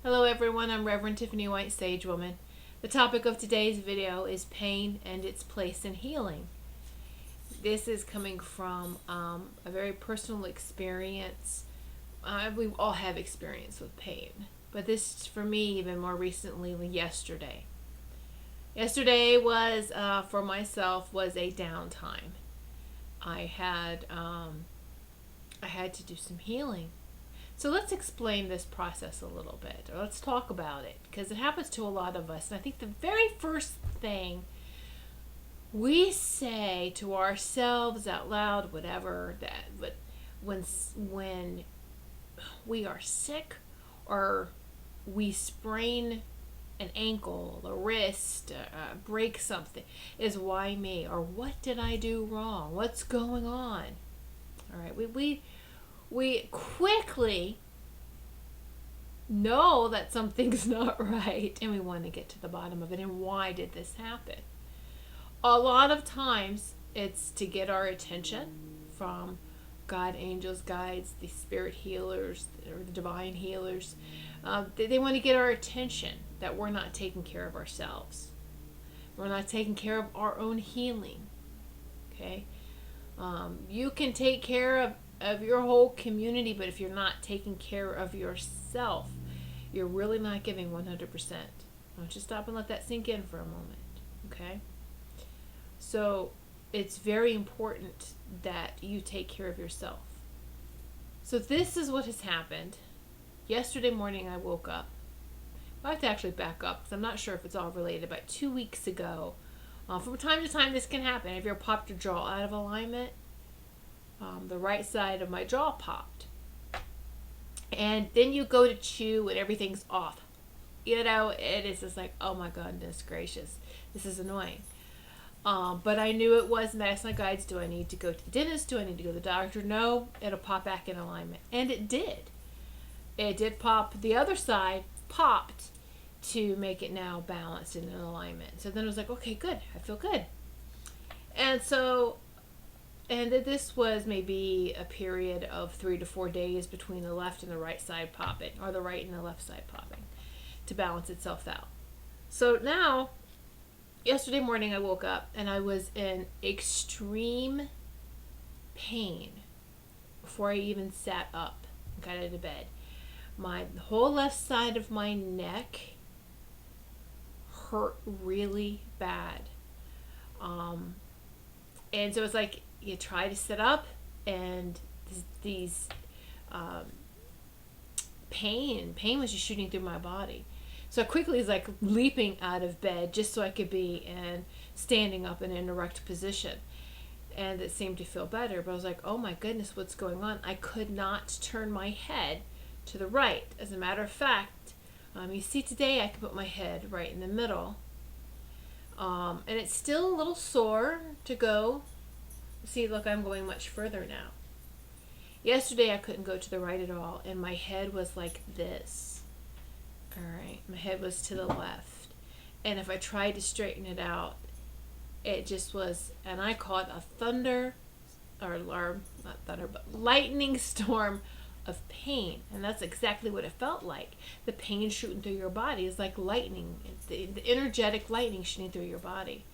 Hello everyone, I'm Reverend Tiffany White, Sage Woman. The topic of today's video is pain and its place in healing. This is coming from a very personal experience. We all have experience with pain, but this for me even more recently was yesterday. Yesterday was, for myself, was a downtime. I had to do some healing. So let's explain this process a little bit, or let's talk about it, because it happens to a lot of us. And I think the very first thing we say to ourselves out loud, whatever, but when we are sick or we sprain an ankle, a wrist, break something, is why me? Or what did I do wrong? What's going on? All right, we quickly know that something's not right, and we want to get to the bottom of it. And why did this happen? A lot of times it's to get our attention from God, angels, guides, the spirit healers, or the divine healers. They want to get our attention that we're not taking care of ourselves. We're not taking care of our own healing. Okay? You can take care of your whole community, but if you're not taking care of yourself, you're really not giving 100%. Why don't you stop and let that sink in for a moment, okay? So it's very important that you take care of yourself. So this is what has happened. Yesterday morning I woke up. I have to actually back up because I'm not sure if it's all related. About 2 weeks ago, from time to time this can happen. Have you ever popped your jaw out of alignment? The right side of my jaw popped. And then you go to chew and everything's off. You know, it is just like, oh my goodness gracious, this is annoying. But I knew it was, and I asked my guides, do I need to go to the dentist? Do I need to go to the doctor? No, it'll pop back in alignment. And it did. It did pop. The other side popped to make it now balanced and in alignment. So then it was like, okay, good. I feel good. And so... And this was maybe a period of 3 to 4 days between the left and the right side popping, or the right and the left side popping, to balance itself out. So now, yesterday morning I woke up and I was in extreme pain before I even sat up and got out of bed. My whole left side of my neck hurt really bad. And so it's like, you try to sit up, and these pain was just shooting through my body. So I quickly was like leaping out of bed just so I could be in standing up in an erect position, and it seemed to feel better. But I was like, oh my goodness, what's going on? I could not turn my head to the right. As a matter of fact, you see today I can put my head right in the middle, and it's still a little sore to go. See, look, I'm going much further now. Yesterday I couldn't go to the right at all, and my head was like this. All right, my head was to the left, and if I tried to straighten it out, it just was, and I call it a not thunder, but lightning storm of pain. And that's exactly what it felt like. The pain shooting through your body is like lightning, the energetic lightning shooting through your body.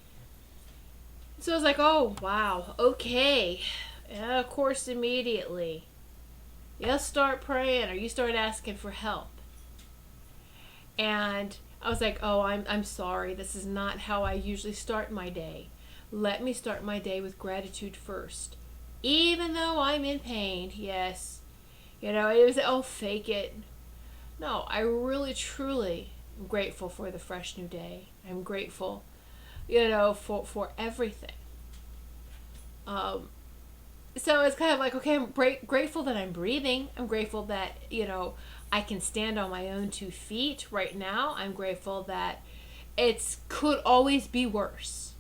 So I was like, oh, wow, okay. And of course, immediately, you start praying or you start asking for help. And I was like, oh, I'm sorry. This is not how I usually start my day. Let me start my day with gratitude first. Even though I'm in pain, yes. You know, it was, oh, fake it. No, I really, truly am grateful for the fresh new day. I'm grateful, you know, for everything. So it's kind of like, okay, I'm grateful that I'm breathing. I'm grateful that, you know, I can stand on my own 2 feet right now. I'm grateful that it could always be worse.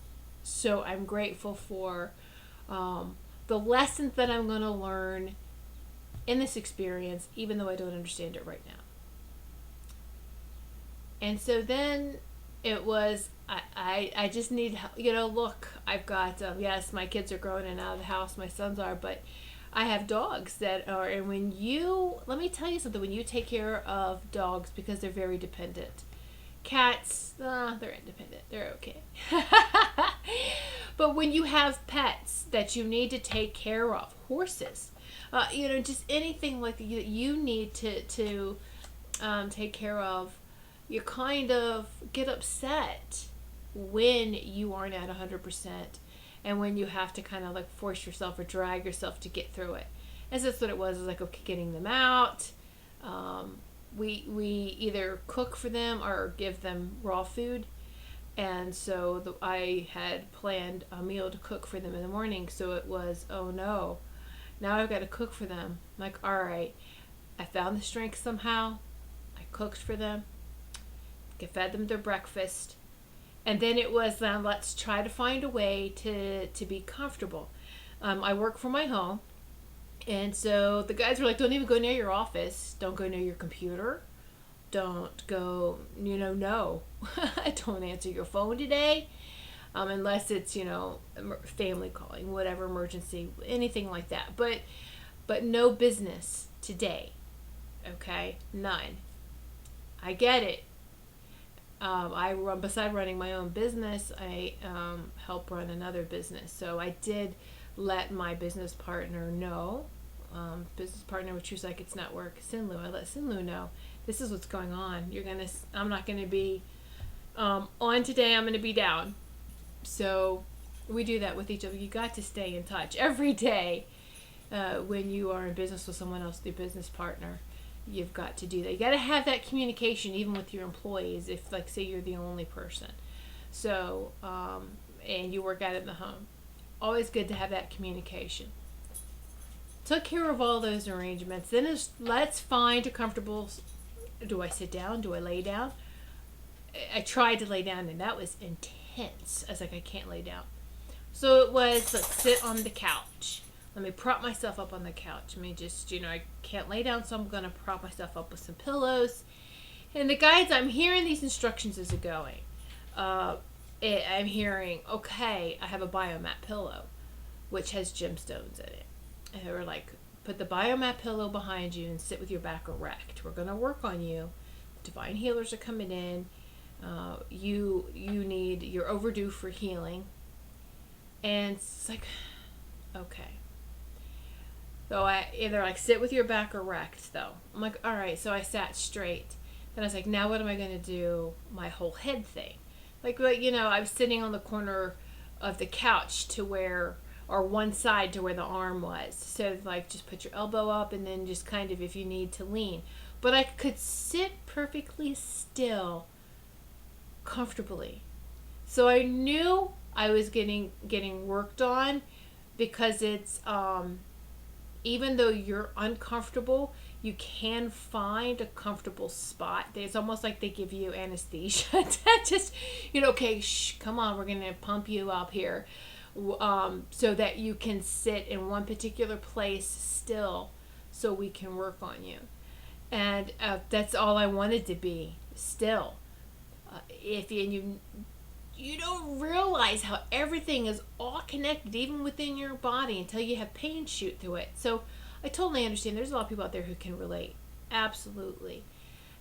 So I'm grateful for the lessons that I'm going to learn in this experience, even though I don't understand it right now. And so then it was, I just need help. You know, look, I've got, yes, my kids are growing in and out of the house, my sons are, but I have dogs that are, and let me tell you something, when you take care of dogs, because they're very dependent. Cats, they're independent. They're okay. But when you have pets that you need to take care of, horses, just anything like that you need to take care of, you kind of get upset when you aren't at 100%, and when you have to kind of like force yourself or drag yourself to get through it. And that's what it was. It was like, okay, getting them out. We either cook for them or give them raw food. And so I had planned a meal to cook for them in the morning. So it was, oh no, now I've got to cook for them. I'm like, all right, I found the strength somehow. I cooked for them. I fed them their breakfast. And then it was, let's try to find a way to be comfortable. I work from my home. And so the guys were like, don't even go near your office. Don't go near your computer. Don't go, no. Don't answer your phone today. Unless it's, family calling, whatever, emergency, anything like that. But no business today. Okay? None. I get it. Beside running my own business, I help run another business. So I did let my business partner know, business partner, which was like, it's not work, Sinlu. I let Sinlu know, this is what's going on. I'm not going to be on today. I'm going to be down. So we do that with each other. You got to stay in touch every day when you are in business with someone else, your business partner. You've got to do that. You got to have that communication even with your employees if, like, say you're the only person. So, and you work out in the home. Always good to have that communication. Took care of all those arrangements. Then let's find a comfortable, do I sit down? Do I lay down? I tried to lay down and that was intense. I was like, I can't lay down. So it was, let's sit on the couch. Let me prop myself up on the couch. Let me just, I can't lay down, so I'm going to prop myself up with some pillows. And the guides, I'm hearing these instructions as they're going. I'm hearing, okay, I have a biomat pillow, which has gemstones in it. And they were like, put the biomat pillow behind you and sit with your back erect. We're going to work on you. Divine healers are coming in. You're overdue for healing. And it's like, okay. So they're like, sit with your back erect, though. I'm like, all right. So I sat straight. Then I was like, now what am I going to do? My whole head thing. Like, I was sitting on the corner of the couch or one side to where the arm was. So, like, just put your elbow up and then just kind of, if you need to, lean. But I could sit perfectly still, comfortably. So I knew I was getting worked on, because it's, even though you're uncomfortable, you can find a comfortable spot. It's almost like they give you anesthesia. Just, okay, come on, we're going to pump you up here. So that you can sit in one particular place still, so we can work on you. And that's all I wanted to be, still. If you don't realize how everything is all connected, even within your body, until you have pain shoot through it. So I totally understand. There's a lot of people out there who can relate. Absolutely.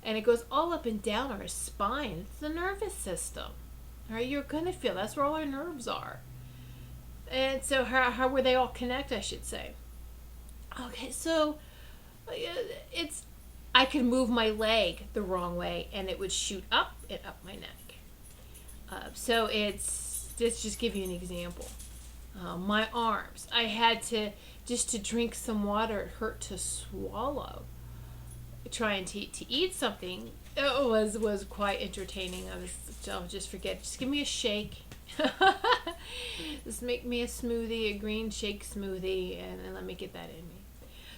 And it goes all up and down our spine. It's the nervous system. All right, you're going to feel. That's where all our nerves are. And so how were they all connect, I should say. Okay, so I could move my leg the wrong way and it would shoot up and up my neck. So just give you an example. My arms, I had to drink some water. It hurt to swallow. Trying to eat something, it was quite entertaining. I'll just forget. Just give me a shake. Just make me a smoothie, a green shake smoothie, and let me get that in me.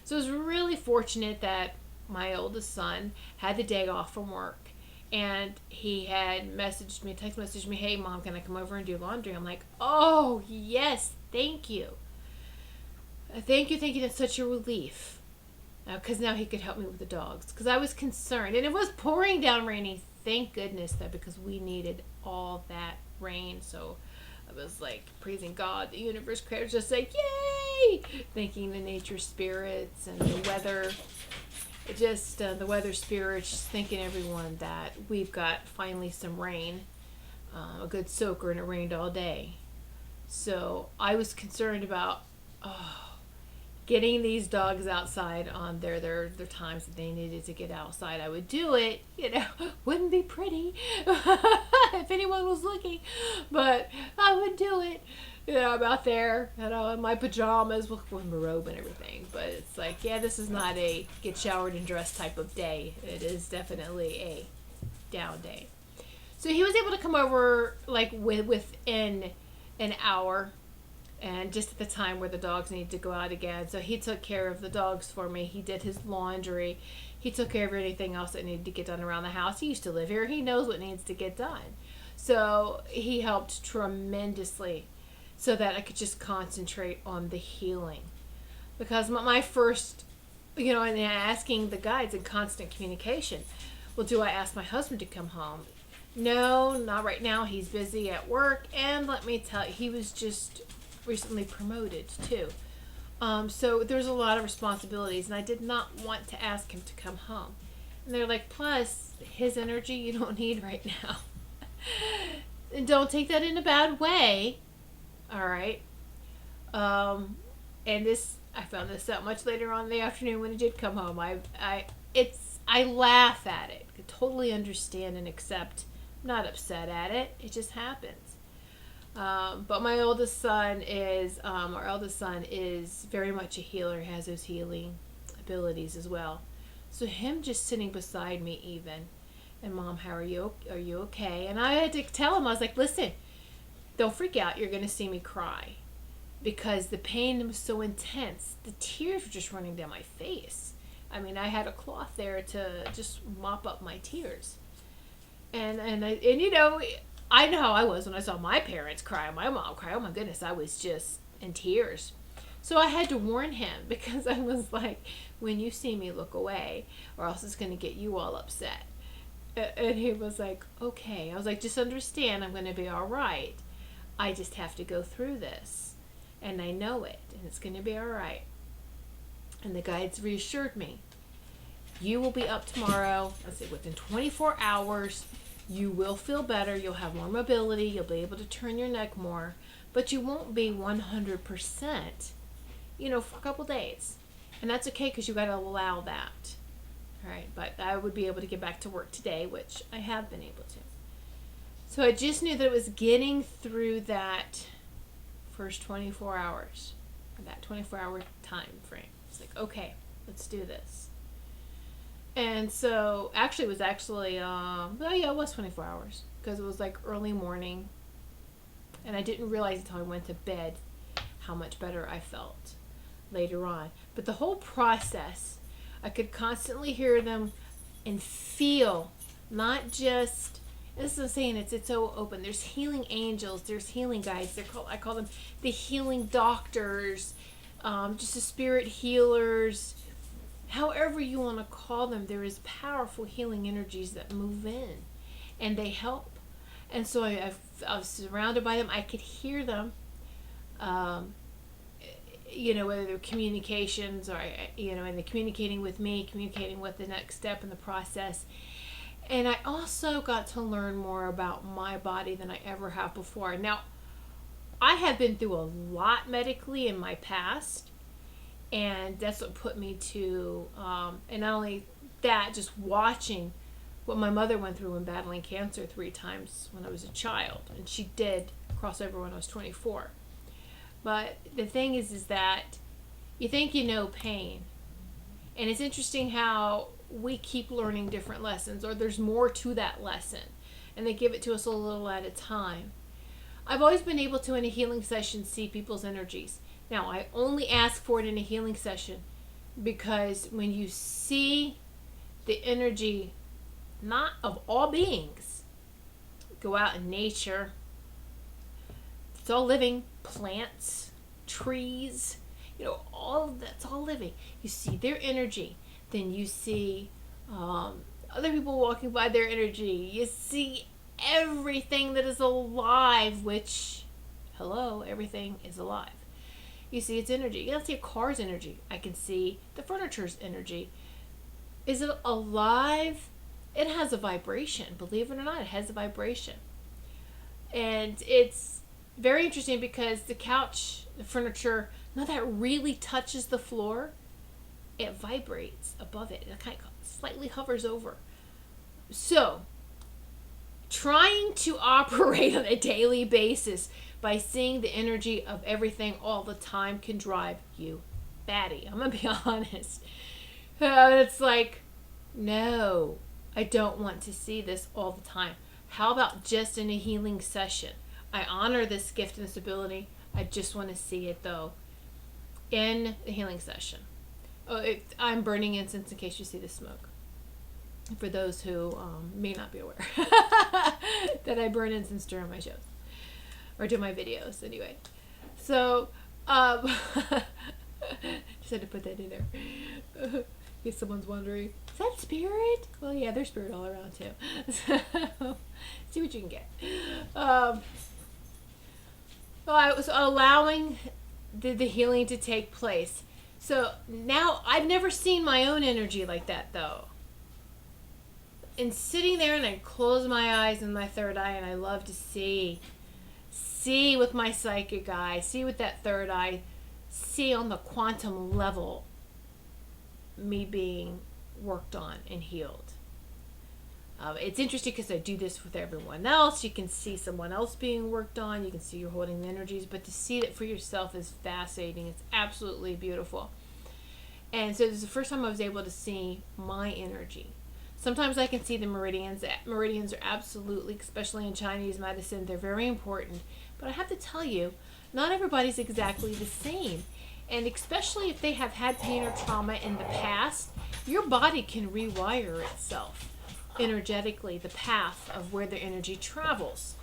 So I was really fortunate that my oldest son had the day off from work. And he had text messaged me, hey, Mom, can I come over and do laundry? I'm like, oh, yes, thank you. Thank you. That's such a relief. Because now he could help me with the dogs. Because I was concerned. And it was pouring down raining. Thank goodness that, because we needed all that rain. So I was like praising God. The universe creator was just like, yay! yay! Thanking the nature spirits and the weather, just the weather spirits, just thanking everyone that we've got finally some rain, a good soaker, and it rained all day. So I was concerned about getting these dogs outside on their times that they needed to get outside. I would do it, wouldn't be pretty if anyone was looking, but I would do it. I'm out there, in my pajamas with my robe and everything. But it's like, this is not a get showered and dressed type of day. It is definitely a down day. So he was able to come over like within an hour, and just at the time where the dogs needed to go out again. So he took care of the dogs for me. He did his laundry. He took care of anything else that needed to get done around the house. He used to live here. He knows what needs to get done. So he helped tremendously so that I could just concentrate on the healing. Because my first, and asking the guides in constant communication, well, do I ask my husband to come home? No, not right now. He's busy at work. And let me tell you, he was just recently promoted too. So there's a lot of responsibilities, and I did not want to ask him to come home. And they're like, plus his energy you don't need right now. And don't take that in a bad way. All right. And I found this out much later on in the afternoon when he did come home. I laugh at it. I totally understand and accept. I'm not upset at it. It just happens. But my eldest son is, our eldest son is very much a healer, has those healing abilities as well. So him just sitting beside me even, and Mom, how are you okay? And I had to tell him, I was like, listen, don't freak out. You're going to see me cry because the pain was so intense. The tears were just running down my face. I mean, I had a cloth there to just mop up my tears. And I know how I was when I saw my parents cry, my mom cry. Oh my goodness, I was just in tears. So I had to warn him because I was like, when you see me, look away or else it's going to get you all upset. And he was like, okay. I was like, just understand, I'm going to be all right. I just have to go through this. And I know it. And it's going to be all right. And the guides reassured me. You will be up tomorrow. I said, within 24 hours, you will feel better. You'll have more mobility. You'll be able to turn your neck more. But you won't be 100%, for a couple days. And that's okay because you got to allow that. All right. But I would be able to get back to work today, which I have been able to. So I just knew that it was getting through that first 24 hours, that 24-hour time frame. It's like, okay, let's do this. And so it was 24 hours because it was like early morning. And I didn't realize until I went to bed how much better I felt later on. But the whole process, I could constantly hear them and feel, not just, this is what I'm saying, it's so open. There's healing angels, there's healing guides. I call them the healing doctors, just the spirit healers. However you want to call them, there is powerful healing energies that move in, and they help. And so I was surrounded by them. I could hear them, whether they're communications or, and they're communicating with me, communicating with the next step in the process. And I also got to learn more about my body than I ever have before. Now, I have been through a lot medically in my past, and that's what put me to, and not only that, just watching what my mother went through when battling cancer 3 times when I was a child. And she did cross over when I was 24. But the thing is that you think you know pain. And it's interesting how we keep learning different lessons, or there's more to that lesson. And they give it to us a little at a time. I've always been able to, in a healing session, see people's energies. Now, I only ask for it in a healing session because when you see the energy, not of all beings, go out in nature, it's all living, plants, trees, all of that's all living. You see their energy. Then you see other people walking by their energy. You see everything that is alive, which, hello, everything is alive. You see its energy. You can see a car's energy. I can see the furniture's energy. Is it alive? It has a vibration. Believe it or not, it has a vibration. And it's very interesting because the couch, the furniture, now that really touches the floor, it vibrates above it. It kind of slightly hovers over. So, trying to operate on a daily basis by seeing the energy of everything all the time can drive you batty. I'm going to be honest. It's like, no, I don't want to see this all the time. How about just in a healing session? I honor this gift and this ability. I just want to see it, though, in the healing session. I'm burning incense in case you see the smoke. For those who may not be aware that I burn incense during my shows. Or do my videos, anyway. So, just had to put that in there. In case someone's wondering, is that spirit? Well, yeah, there's spirit all around, too. So, see what you can get. Well, I was allowing the healing to take place. So, now, I've never seen my own energy like that, though. And sitting there, and I close my eyes and my third eye, and I love to see with my psychic eye, see with that third eye, see on the quantum level me being worked on and healed. It's interesting because I do this with everyone else. You can see someone else being worked on. You can see you're holding the energies. But to see it for yourself is fascinating. It's absolutely beautiful. And so this is the first time I was able to see my energy. Sometimes I can see the meridians. Meridians are absolutely, especially in Chinese medicine, they're very important. But I have to tell you, not everybody's exactly the same. And especially if they have had pain or trauma in the past, your body can rewire itself energetically, the path of where the energy travels.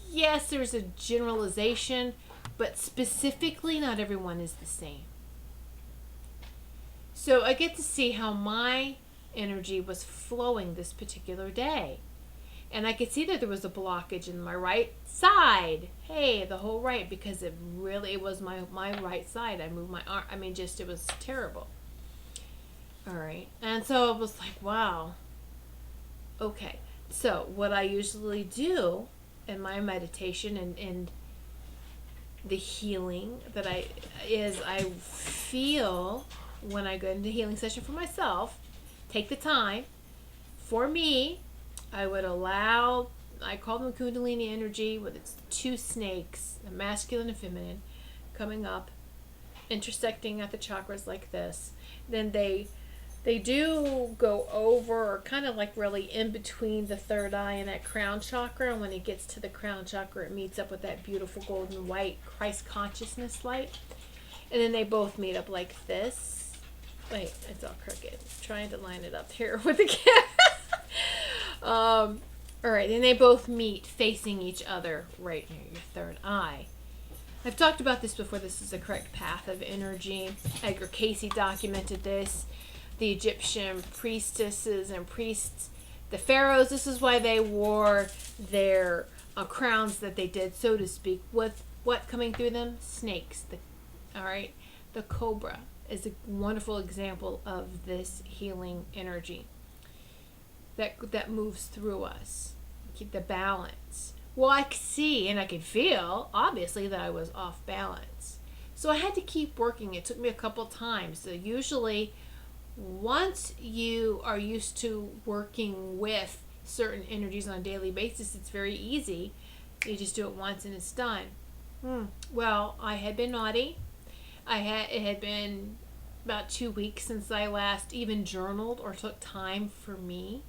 Yes, there's a generalization, but specifically not everyone is the same. So I get to see how my energy was flowing this particular day. And I could see that there was a blockage in my right side. Hey, the whole right, because it was my right side. I moved my arm. I mean, it was terrible. All right. And so I was like, wow. Okay. So what I usually do in my meditation and the healing that I feel when I go into healing session for myself, take the time. For me, I would allow, I call them Kundalini energy, with its two snakes, the masculine and feminine, coming up, intersecting at the chakras like this. Then they do go over, or kind of like really in between the third eye and that crown chakra. And when it gets to the crown chakra, it meets up with that beautiful golden white Christ consciousness light. And then they both meet up like this. Wait, it's all crooked. Trying to line it up here with the camera. All right, and they both meet facing each other right near your third eye. I've talked about this before. This is the correct path of energy. Edgar Cayce documented this. The Egyptian priestesses and priests, the pharaohs, this is why they wore their crowns that they did, so to speak, with what coming through them? Snakes. All right, the cobra is a wonderful example of this healing energy that moves through us. Keep the balance. Well, I could see and I could feel, obviously, that I was off balance. So I had to keep working. It took me a couple times. So usually, once you are used to working with certain energies on a daily basis, it's very easy. You just do it once and it's done. Well, I had been naughty. It had been about 2 weeks since I last even journaled or took time for me.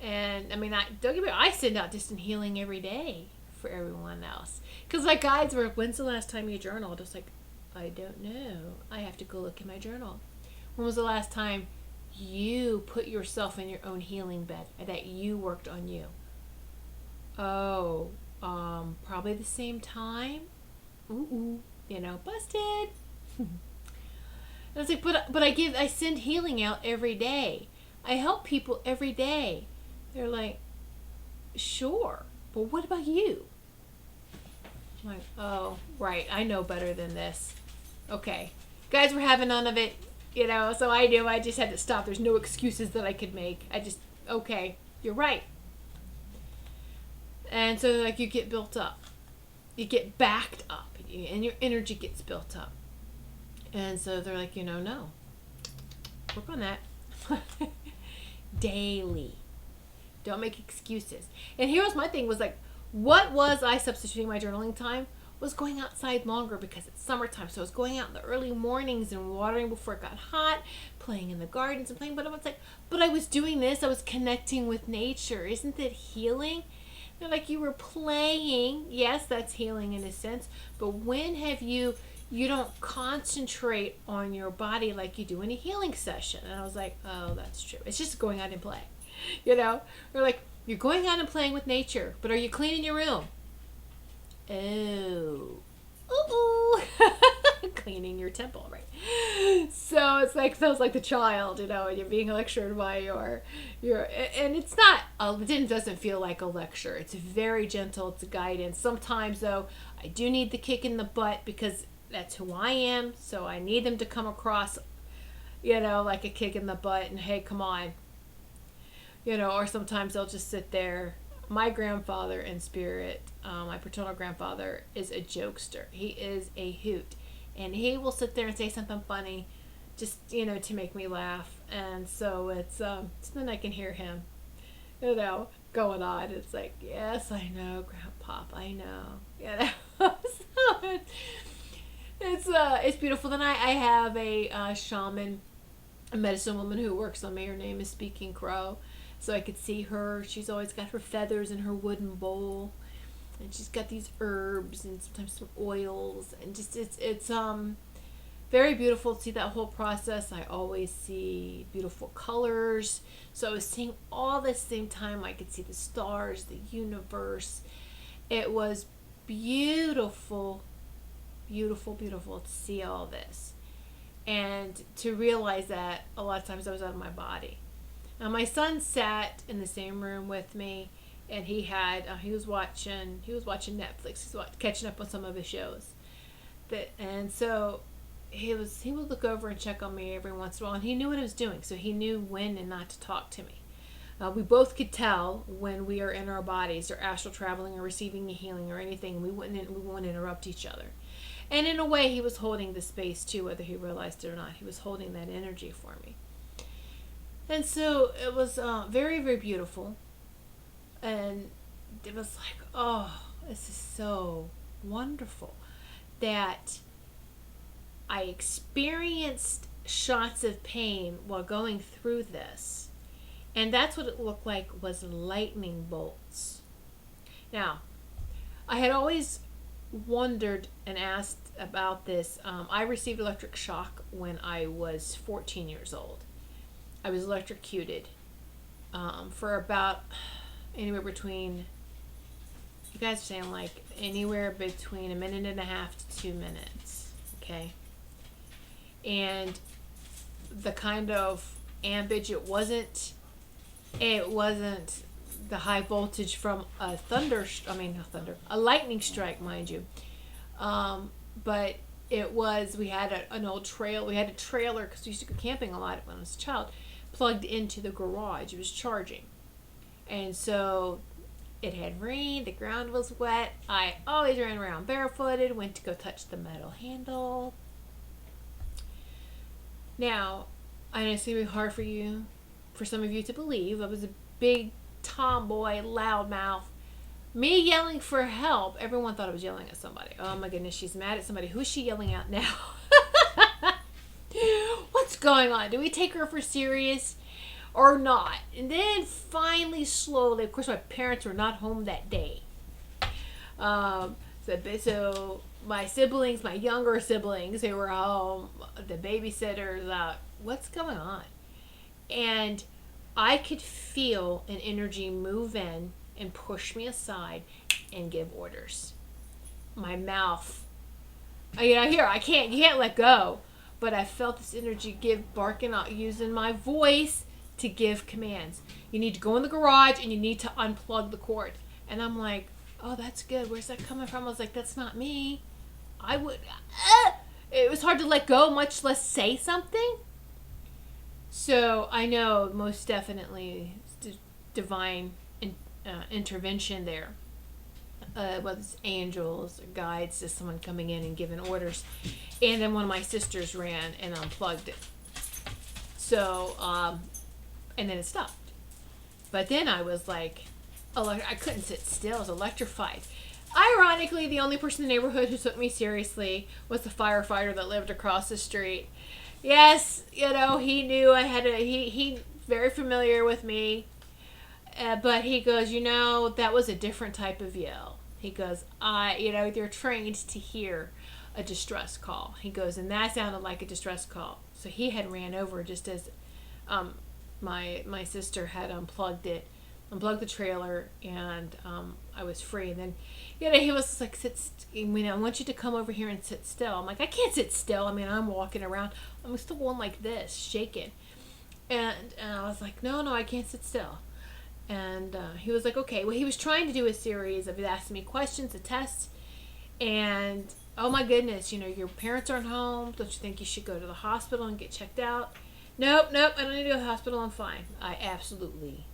And I mean, don't get me wrong, I send out distant healing every day for everyone else. Because my guides were, when's the last time you journaled? It's like, I don't know. I have to go look in my journal. When was the last time you put yourself in your own healing bed and that you worked on you? Oh, probably the same time. Busted. And it's like, but I send healing out every day. I help people every day. They're like, sure, but what about you? I'm like, oh, right. I know better than this. Okay. Guys were having none of it, so I knew I just had to stop. There's no excuses that I could make. Okay, you're right. And so, like, you get built up. You get backed up, and your energy gets built up. And so they're like, no. Work on that. Daily. Don't make excuses. And here was my thing, was like, what was I substituting my journaling time? Was going outside longer because it's summertime. So I was going out in the early mornings and watering before it got hot, playing in the gardens and playing. But I was like, but I was doing this. I was connecting with nature. Isn't that healing? They're like, you were playing. Yes, that's healing in a sense. But when have you don't concentrate on your body like you do in a healing session? And I was like, oh, that's true. It's just going out and play. They're like, you're going out and playing with nature, but are you cleaning your room? Oh. Ooh. Cleaning your temple, right? So it's like, feels like the child, and you're being lectured by your, and it's not, it doesn't feel like a lecture. It's very gentle. It's a guidance. Sometimes, though, I do need the kick in the butt because that's who I am. So I need them to come across, like a kick in the butt and, hey, come on. Or sometimes they'll just sit there. My grandfather in spirit, my paternal grandfather, is a jokester. He is a hoot. And he will sit there and say something funny just, to make me laugh. And so it's, so then I can hear him, going on. It's like, yes, I know, Grandpop, I know. So it's beautiful. Then I have a shaman, a medicine woman who works on me. Her name is Speaking Crow. So I could see her. She's always got her feathers in her wooden bowl, and she's got these herbs and sometimes some oils, and just it's very beautiful to see that whole process. I always see beautiful colors. So I was seeing all this same time. I could see the stars, the universe. It was beautiful, beautiful, beautiful to see all this, and to realize that a lot of times I was out of my body. Now, my son sat in the same room with me, and he was watching Netflix. He's catching up on some of his shows. And so he would look over and check on me every once in a while, and he knew what I was doing, so he knew when and not to talk to me. We both could tell when we are in our bodies or astral traveling or receiving a healing or anything. We wouldn't interrupt each other. And in a way, he was holding the space too, whether he realized it or not. He was holding that energy for me. And so it was very, very beautiful. And it was like, oh, this is so wonderful that I experienced shots of pain while going through this. And that's what it looked like, was lightning bolts. Now, I had always wondered and asked about this. I received electric shock when I was 14 years old. I was electrocuted for about anywhere between, you guys are saying like anywhere between a minute and a half to 2 minutes, okay? And the kind of amperage, it wasn't the high voltage from a lightning strike, mind you. But it was, we had an old trail. We had a trailer because we used to go camping a lot when I was a child, plugged into the garage. It was charging. And so it had rained, the ground was wet. I always ran around barefooted, went to go touch the metal handle. Now, I know it's going to be hard for some of you to believe. I was a big tomboy, loudmouth. Me yelling for help. Everyone thought I was yelling at somebody. Oh my goodness, she's mad at somebody. Who is she yelling at now? What's going on? Do we take her for serious or not? And then finally, slowly, of course, my parents were not home that day. So my siblings, my younger siblings, they were home. The babysitters out. What's going on? And I could feel an energy move in and push me aside and give orders. My mouth, you can't let go. But I felt this energy barking out, using my voice to give commands. You need to go in the garage and you need to unplug the cord. And I'm like, Oh, that's good. Where's that coming from? I was like, that's not me. I would. It was hard to let go, much less say something. So I know most definitely divine intervention there. Whether it's angels or guides, just someone coming in and giving orders. And then one of my sisters ran and unplugged it. So, and then it stopped. But then I was like, I couldn't sit still. I was electrified. Ironically, the only person in the neighborhood who took me seriously was the firefighter that lived across the street. Yes, he knew I had he very familiar with me. But he goes, that was a different type of yell. He goes, they're trained to hear a distress call. He goes, and that sounded like a distress call. So he had ran over just as my sister had unplugged the trailer, and I was free. And then, he was like, I want you to come over here and sit still. I'm like, I can't sit still. I mean, I'm walking around. I'm still going like this, shaking. And I was like, no, I can't sit still. And he was like, okay. Well, he was trying to do a series of asking me questions, a test. And, oh my goodness, your parents aren't home. Don't you think you should go to the hospital and get checked out? Nope, I don't need to go to the hospital. I'm fine. I absolutely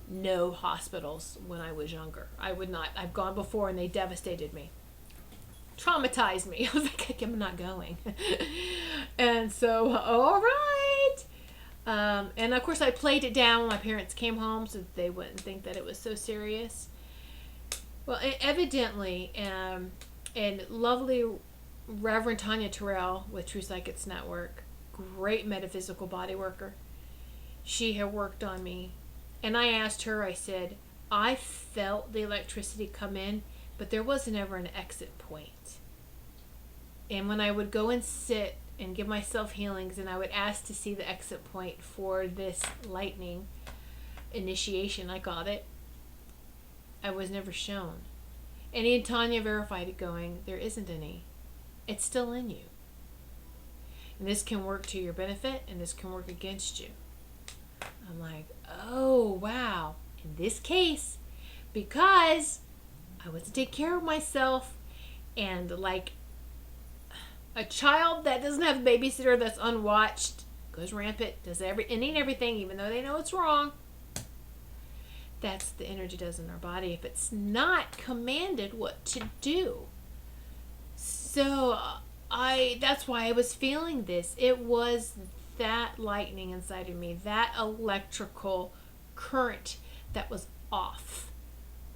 no hospitals when I was younger. I would not. I've gone before and they devastated me. Traumatized me. I was like, I'm not going. And so, all right. And of course I played it down when my parents came home so that they wouldn't think that it was so serious. Well, evidently, and lovely Reverend Tanya Terrell with True Psychics Network, great metaphysical body worker, she had worked on me. And I asked her, I said, I felt the electricity come in, but there wasn't ever an exit point. And when I would go and sit and give myself healings, and I would ask to see the exit point for this lightning initiation, I got it. I was never shown. And Tanya verified it, going, there isn't any. It's still in you. And this can work to your benefit, and this can work against you. I'm like, oh, wow. In this case, because I wasn't taking care of myself, and like a child that doesn't have a babysitter, that's unwatched, goes rampant, does any and everything, even though they know it's wrong. That's the energy does in our body if it's not commanded what to do. So that's why I was feeling this. It was that lightning inside of me, that electrical current that was off.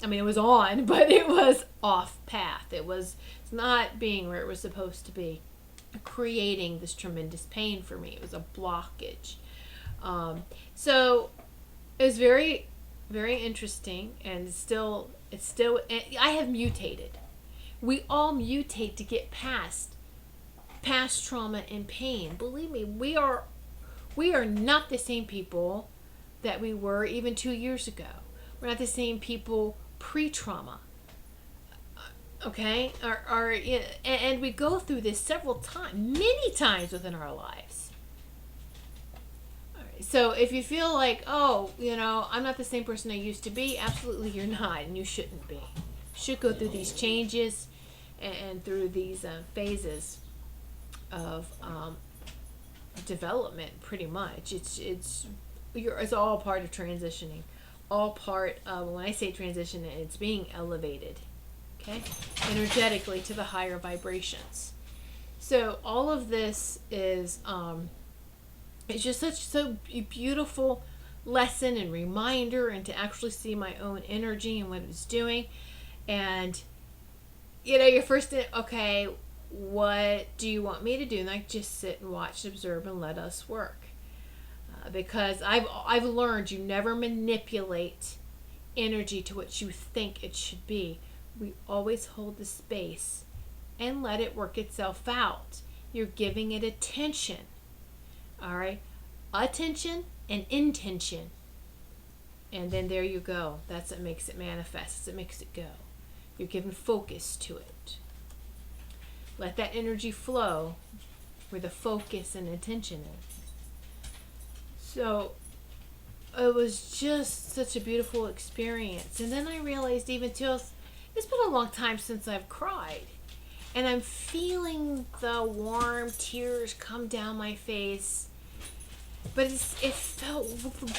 I mean, it was on, but it was off path. It's not being where it was supposed to be, creating this tremendous pain for me. It was a blockage. So it was very, very interesting, and it's still, I have mutated. We all mutate to get past trauma and pain. Believe me, we are not the same people that we were even 2 years ago. We're not the same people pre-trauma. Okay? And we go through this several times, many times within our lives. All right. So if you feel like, I'm not the same person I used to be, absolutely you're not, and you shouldn't be. You should go through these changes and through these phases of development, pretty much. It's all part of transitioning, all part of, when I say transition, it's being elevated, okay, energetically to the higher vibrations. So all of this is it's just so beautiful lesson and reminder, and to actually see my own energy and what it's doing. And your first, okay, what do you want me to do? And I just sit and watch, observe, and let us work. Because I've learned you never manipulate energy to what you think it should be. We always hold the space and let it work itself out. You're giving it attention. All right? Attention and intention. And then there you go. That's what makes it manifest. It makes it go. You're giving focus to it. Let that energy flow where the focus and attention is. So it was just such a beautiful experience. And then I realized even too, it's been a long time since I've cried. And I'm feeling the warm tears come down my face. But it felt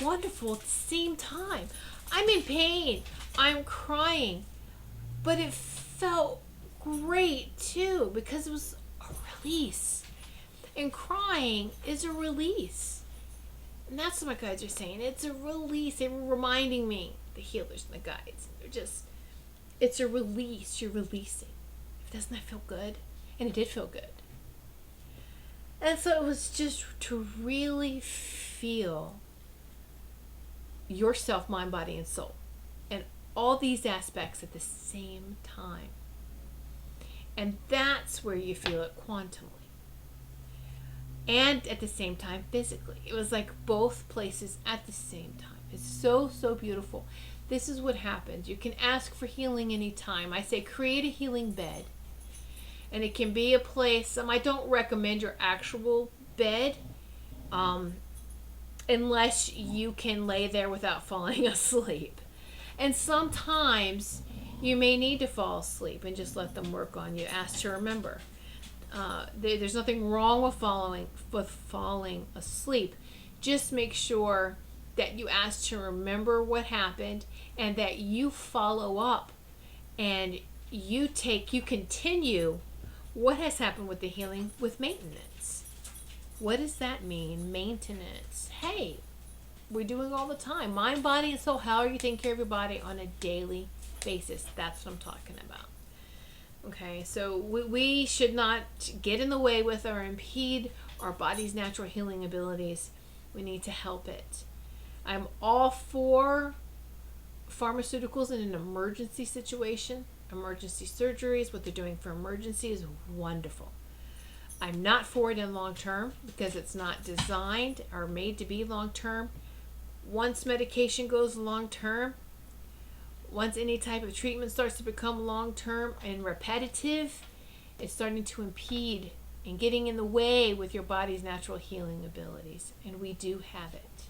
wonderful at the same time. I'm in pain. I'm crying. But it felt great too because it was a release. And crying is a release. And that's what my guides are saying. It's a release. They were reminding me, the healers and the guides. It's a release. You're releasing. Doesn't that feel good? And it did feel good. And so it was just to really feel yourself, mind, body, and soul. And all these aspects at the same time. And that's where you feel it quantumly. And at the same time, physically. It was like both places at the same time. It's so, so beautiful. This is what happens. You can ask for healing anytime. I say create a healing bed. And it can be a place, I don't recommend your actual bed unless you can lay there without falling asleep. And sometimes you may need to fall asleep and just let them work on you. Ask to remember. There's nothing wrong with falling asleep. Just make sure that you ask to remember what happened and that you follow up and you continue what has happened with the healing with maintenance. What does that mean? Maintenance. Hey, we're doing all the time. Mind, body, and soul. How are you taking care of your body on a daily basis? That's what I'm talking about. Okay, so we should not get in the way with or impede our body's natural healing abilities. We need to help it. I'm all for pharmaceuticals in an emergency situation. Emergency surgeries, what they're doing for emergency is wonderful. I'm not for it in long term because it's not designed or made to be long term. Once medication goes long term, once any type of treatment starts to become long term and repetitive, it's starting to impede and getting in the way with your body's natural healing abilities. And we do have it.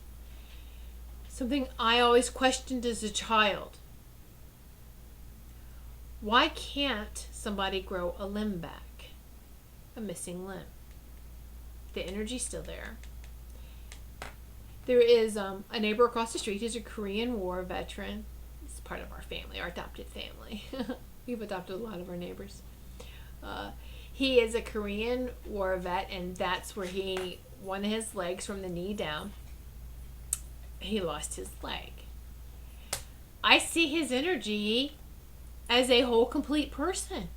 Something I always questioned as a child. Why can't somebody grow a limb back? A missing limb. The energy's still there. There is a neighbor across the street who's a Korean War veteran. It's part of our family, our adopted family. We've adopted a lot of our neighbors. He is a Korean War vet, and that's where one of his legs from the knee down, he lost his leg. I see his energy as a whole complete person.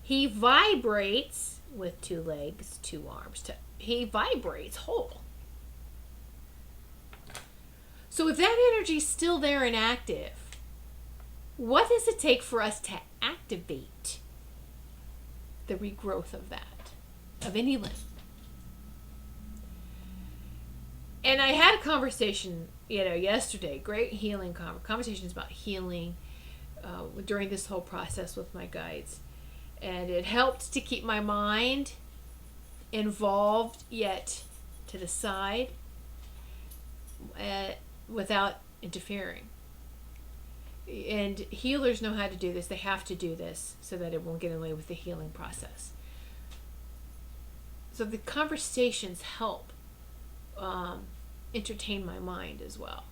He vibrates with 2 legs, 2 arms. He vibrates whole. So if that energy is still there and active, what does it take for us to activate the regrowth of that, of any limb? And I had a conversation, yesterday, great healing conversations about healing during this whole process with my guides. And it helped to keep my mind involved yet to the side without interfering. And healers know how to do this. They have to do this so that it won't get in the way with the healing process. So the conversations help entertain my mind as well.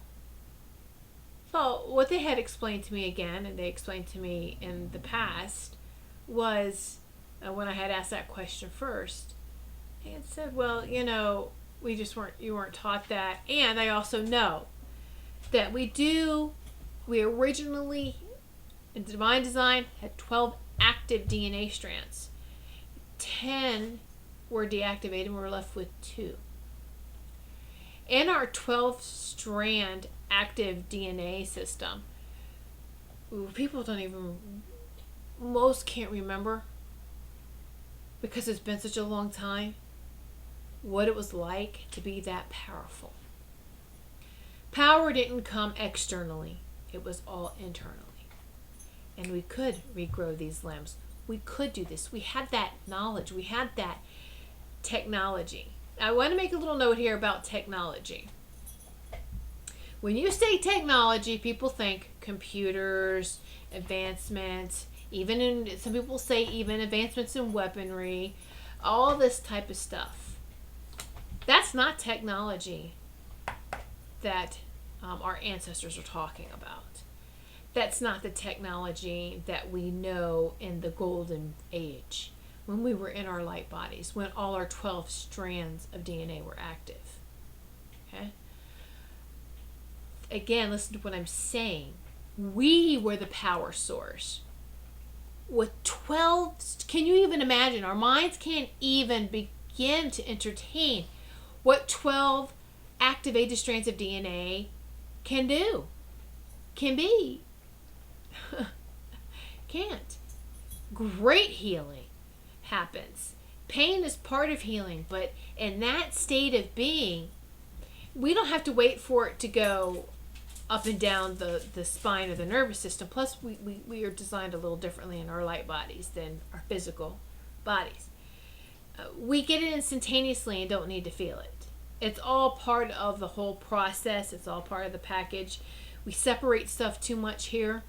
So what they had explained to me again, and they explained to me in the past, was when I had asked that question first, they had said, well, you weren't taught that. And I also know that we originally, in divine design, had 12 active DNA strands. 10 were deactivated and we were left with 2. In our 12-strand active DNA system, people most can't remember, because it's been such a long time, what it was like to be that powerful. Power didn't come externally. It was all internally. And we could regrow these limbs. We could do this. We had that knowledge. We had that technology. I want to make a little note here about technology. When you say technology, people think computers, advancements, even in, some people say even advancements in weaponry, all this type of stuff. That's not technology that our ancestors are talking about. That's not the technology that we know in the golden age, when we were in our light bodies, when all our 12 strands of DNA were active. Okay? Again, listen to what I'm saying. We were the power source. With 12, can you even imagine? Our minds can't even begin to entertain what 12 activated strands of DNA can do, can be. Can't. Great healing happens. Pain is part of healing, but in that state of being, we don't have to wait for it to go up and down the spine or the nervous system. Plus, we are designed a little differently in our light bodies than our physical bodies. We get it instantaneously and don't need to feel it. It's all part of the whole process. It's all part of the package. We separate stuff too much here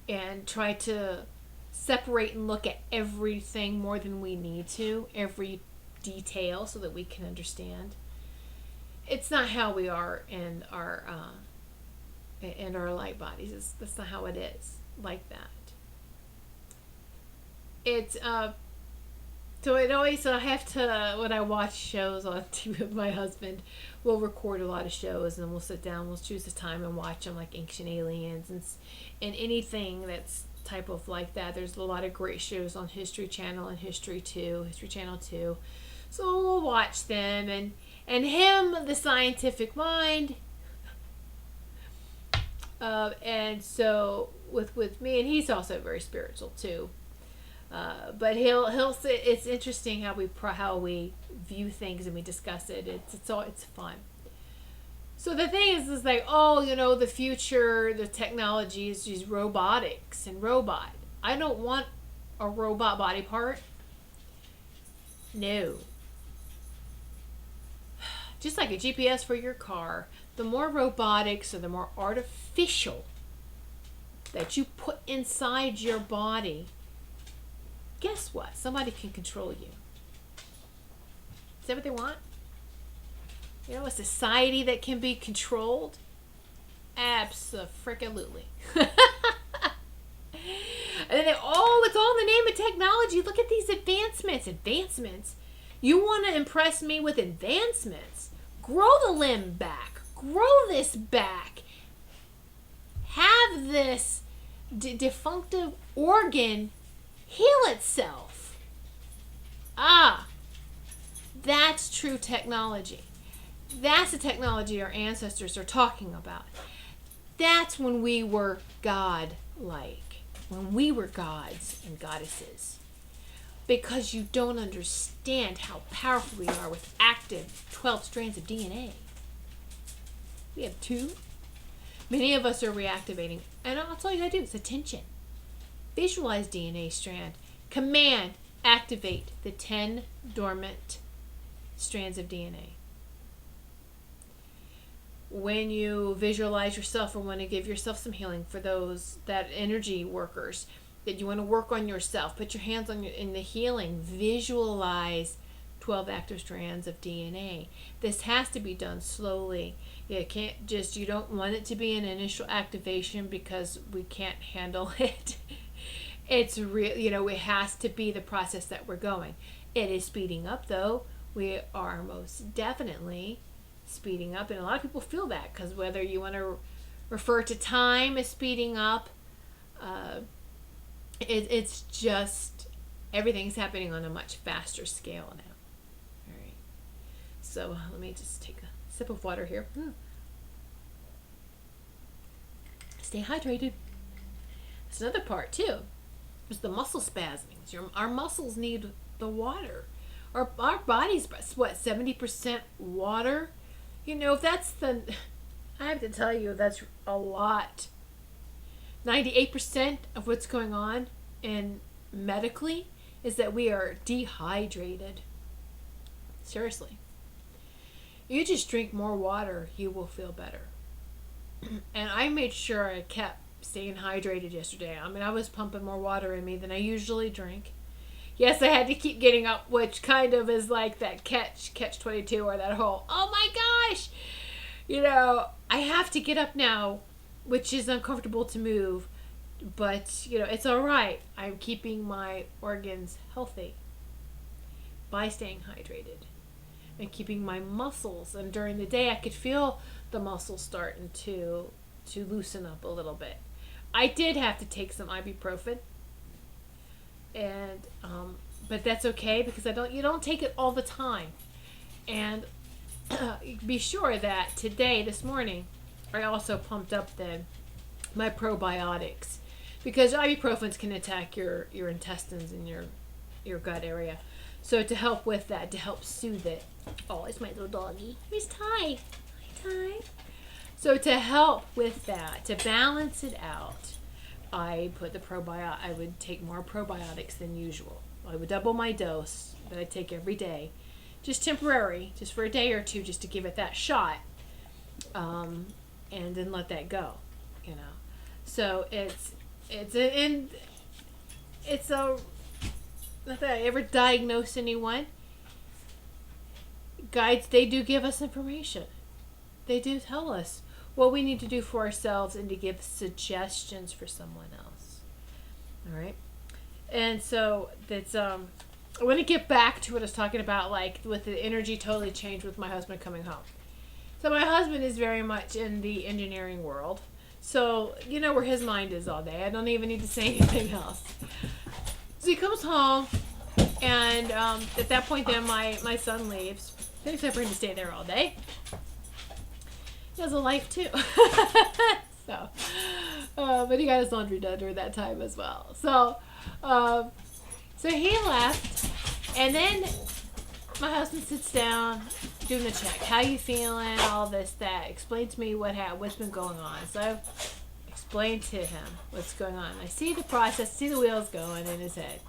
and try to separate and look at everything more than we need to, every detail, so that we can understand. It's not how we are in our light bodies. That's not how it is like that. It's so it always, I have to, when I watch shows on TV with my husband, we'll record a lot of shows and then we'll sit down, we'll choose a time and watch them, like Ancient Aliens and anything that's type of like that. There's a lot of great shows on History Channel and History Channel 2. So we'll watch them, and him, the scientific mind, and so with me, and he's also very spiritual too. But he'll say it's interesting how we view things and we discuss it. It's fun. So the thing is like, oh, the future, the technology is just robotics and robot. I don't want a robot body part. No. Just like a GPS for your car, the more robotics or the more artificial that you put inside your body, guess what? Somebody can control you. Is that what they want? A society that can be controlled? Abso-freaking-lutely. And then it's all in the name of technology. Look at these advancements. You want to impress me with advancements? Grow the limb back. Grow this back. Have this defunctive organ heal itself. That's true technology. That's the technology our ancestors are talking about. That's when we were God-like, when we were gods and goddesses. Because you don't understand how powerful we are with active 12 strands of DNA. We have 2. Many of us are reactivating. And that's all you gotta do is attention. Visualize DNA strand. Command, activate the 10 dormant strands of DNA. When you visualize yourself or want to give yourself some healing, for those that energy workers, that you want to work on yourself, put your hands on in the healing, visualize 12 active strands of DNA. This has to be done slowly. You don't want it to be an initial activation because we can't handle it. It's real, it has to be the process that we're going. It is speeding up though. We are most definitely speeding up, and a lot of people feel that, because whether you want to refer to time as speeding up, it's just everything's happening on a much faster scale now. All right, so let me just take a sip of water here. Stay hydrated. That's another part too. There's the muscle spasmings. Our muscles need the water. Our body's 70% water. If that's I have to tell you, that's a lot. 98% of what's going on medically is that we are dehydrated. Seriously. You just drink more water, you will feel better. And I made sure I kept staying hydrated yesterday. I mean, I was pumping more water in me than I usually drink. Yes, I had to keep getting up, which kind of is like that catch 22, or that whole, oh my gosh, I have to get up now, which is uncomfortable to move, but it's all right. I'm keeping my organs healthy by staying hydrated and keeping my muscles. And during the day, I could feel the muscles starting to loosen up a little bit. I did have to take some ibuprofen, and but that's okay because you don't take it all the time. And be sure that this morning, I also pumped up my probiotics, because ibuprofens can attack your intestines and your gut area. So to help with that, to help soothe it. Oh, it's my little doggy. Miss Ty. Hi, Ty. So to help with that, to balance it out, I would take more probiotics than usual. I would double my dose that I take every day, just temporary, just for a day or two, just to give it that shot, and then let that go, So not that I ever diagnose anyone. Guides, they do give us information. They do tell us what we need to do for ourselves and to give suggestions for someone else. All right. And so that's I want to get back to what I was talking about, like with the energy totally changed with my husband coming home. So my husband is very much in the engineering world. So where his mind is all day. I don't even need to say anything else. So he comes home, and at that point then my son leaves. Except for him to stay there all day. He has a life too. So, but he got his laundry done during that time as well. So he left, and then my husband sits down, doing the check. How you feeling? All this, that. Explain to me what's been going on. So I explained to him what's going on. I see the process, see the wheels going in his head.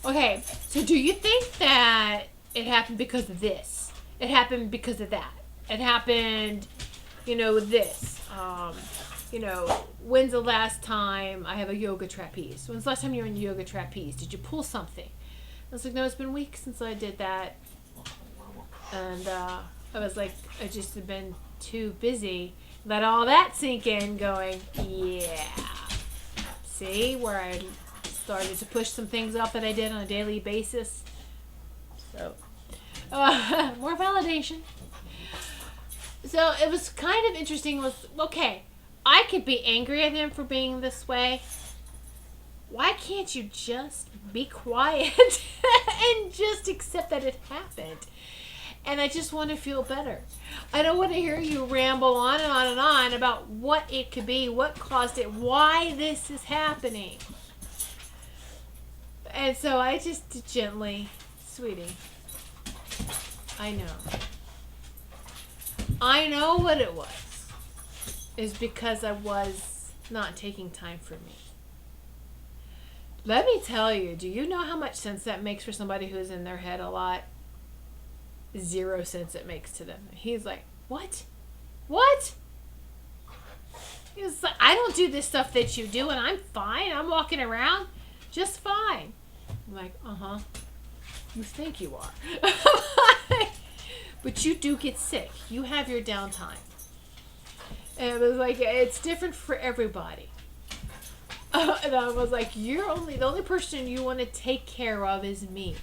Okay, so do you think that it happened because of this? It happened because of that. It happened, this. When's the last time I have a yoga trapeze? When's the last time you were in yoga trapeze? Did you pull something? I was like, no, it's been weeks since I did that. And I was like, I just have been too busy. Let all that sink in, going, yeah. See, where I started to push some things up that I did on a daily basis. So, more validation. So it was kind of interesting. Okay, I could be angry at him for being this way. Why can't you just be quiet and just accept that it happened? And I just want to feel better. I don't want to hear you ramble on and on and on about what it could be, what caused it, why this is happening. And so I just gently, sweetie, I know what it was. Is because I was not taking time for me. Let me tell you, do you know how much sense that makes for somebody who's in their head a lot? 0 sense it makes to them. He's like, what? What? He's like, I don't do this stuff that you do, and I'm fine. I'm walking around just fine. I'm like, uh-huh. You think you are. But you do get sick. You have your downtime. And it was like, it's different for everybody. And I was like, the only person you want to take care of is me.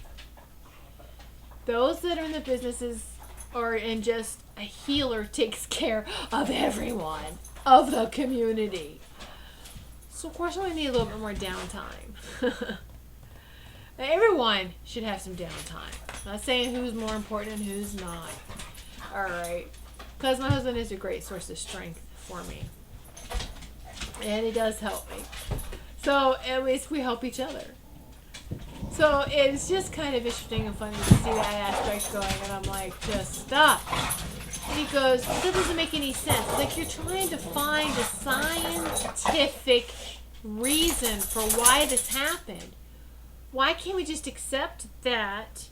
Those that are in the businesses or in just a healer takes care of everyone, of the community. So of course we need a little bit more downtime. Everyone should have some downtime. I'm not saying who's more important and who's not. Alright. Because my husband is a great source of strength for me. And he does help me. So at least we help each other. So it's just kind of interesting and funny to see that aspect going, and I'm like, just stop. And he goes, that doesn't make any sense. Like, you're trying to find a scientific reason for why this happened. Why can't we just accept that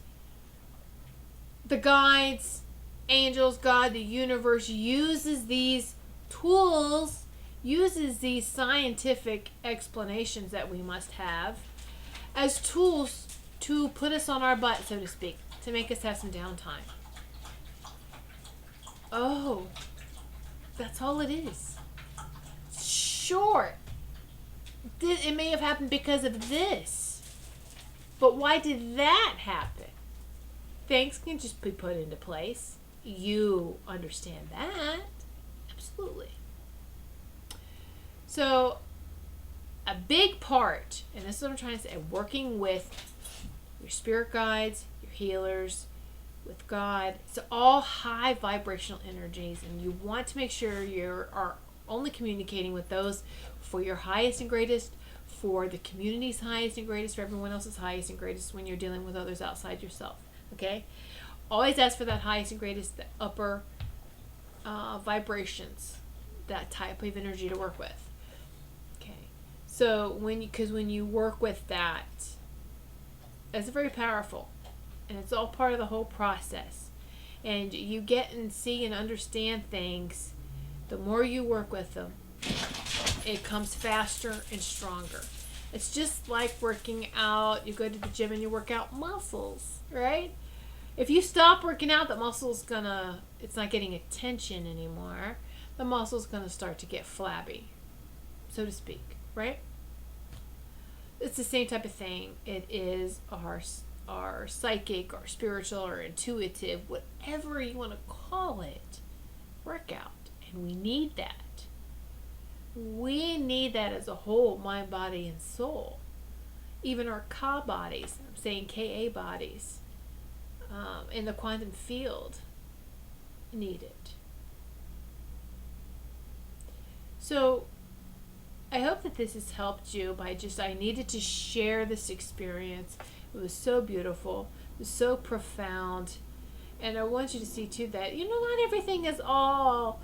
the guides, angels, God, the universe uses these Tools uses these scientific explanations that we must have as tools to put us on our butt, so to speak, to make us have some downtime. Oh, that's all it is. Sure, it may have happened because of this, but why did that happen? Things can just be put into place. You understand that. Absolutely. So, a big part, and this is what I'm trying to say, working with your spirit guides, your healers, with God. It's all high vibrational energies, and you want to make sure you are only communicating with those for your highest and greatest, for the community's highest and greatest, for everyone else's highest and greatest when you're dealing with others outside yourself. Okay? Always ask for that highest and greatest, the upper vibrations, that type of energy to work with. Okay? So because when you work with that, it's very powerful, and it's all part of the whole process. And you get and see and understand things. The more you work with them, it comes faster and stronger. It's just like working out. You go to the gym and you work out muscles, right? If you stop working out, the muscle's it's not getting attention anymore. The muscle's gonna start to get flabby, so to speak, right? It's the same type of thing. It is our psychic or spiritual or intuitive, whatever you want to call it, workout. And we need that. We need that as a whole, mind, body, and soul. Even our Ka bodies, I'm saying Ka bodies, in the quantum field, need it. So, I hope that this has helped you I needed to share this experience. It was so beautiful. It was so profound. And I want you to see too that, not everything is all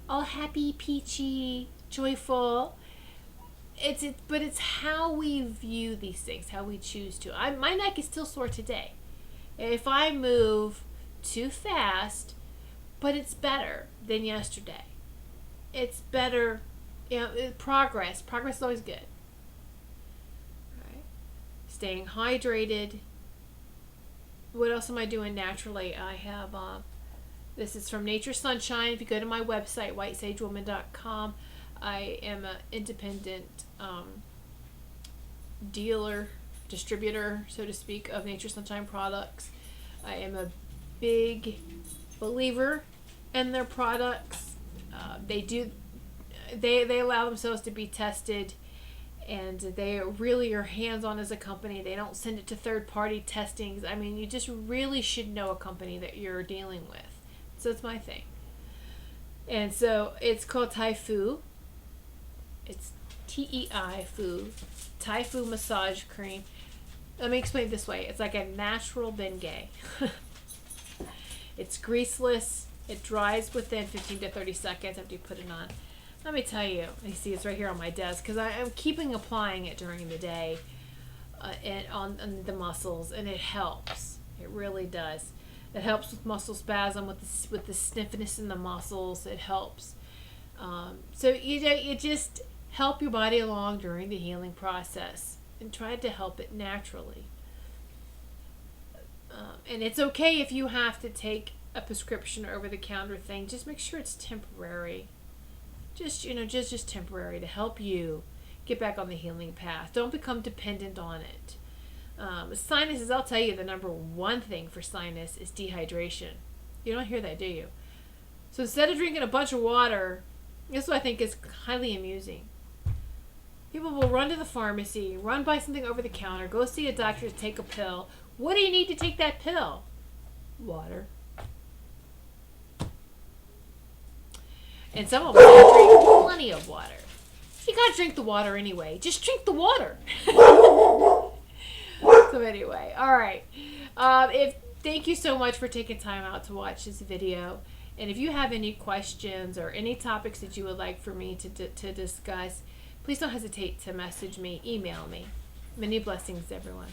happy, peachy, joyful. But it's how we view these things, how we choose to. My neck is still sore today. If I move too fast, but it's better than yesterday. It's better, progress. Progress is always good. Right? Staying hydrated. What else am I doing naturally? I have, this is from Nature Sunshine. If you go to my website, whitesagewoman.com, I am an independent distributor, so to speak, of Nature Sunshine products. I am a big believer in their products. They allow themselves to be tested, and they really are hands-on as a company. They don't send it to third-party testings. I mean, you just really should know a company that you're dealing with. So it's my thing. And so it's called Taifu. It's T-E-I-Fu. Taifu massage cream. Let me explain it this way. It's like a natural Bengay. It's greaseless. It dries within 15 to 30 seconds after you put it on. Let me tell you. You see, it's right here on my desk because I'm keeping applying it during the day and on the muscles, and it helps. It really does. It helps with muscle spasm, with the stiffness in the muscles. It helps. So you just help your body along during the healing process and try to help it naturally. And it's okay if you have to take a prescription or over-the-counter thing. Just make sure it's temporary. Just temporary to help you get back on the healing path. Don't become dependent on it. Sinuses, I'll tell you, the number one thing for sinus is dehydration. You don't hear that, do you? So instead of drinking a bunch of water, this is what I think is highly amusing. People will run to the pharmacy, run buy something over the counter, go see a doctor to take a pill. What do you need to take that pill? Water. And some of us drink plenty of water. You gotta drink the water anyway. Just drink the water. So anyway, all right. Thank you so much for taking time out to watch this video. And if you have any questions or any topics that you would like for me to discuss, please don't hesitate to message me, email me. Many blessings, everyone.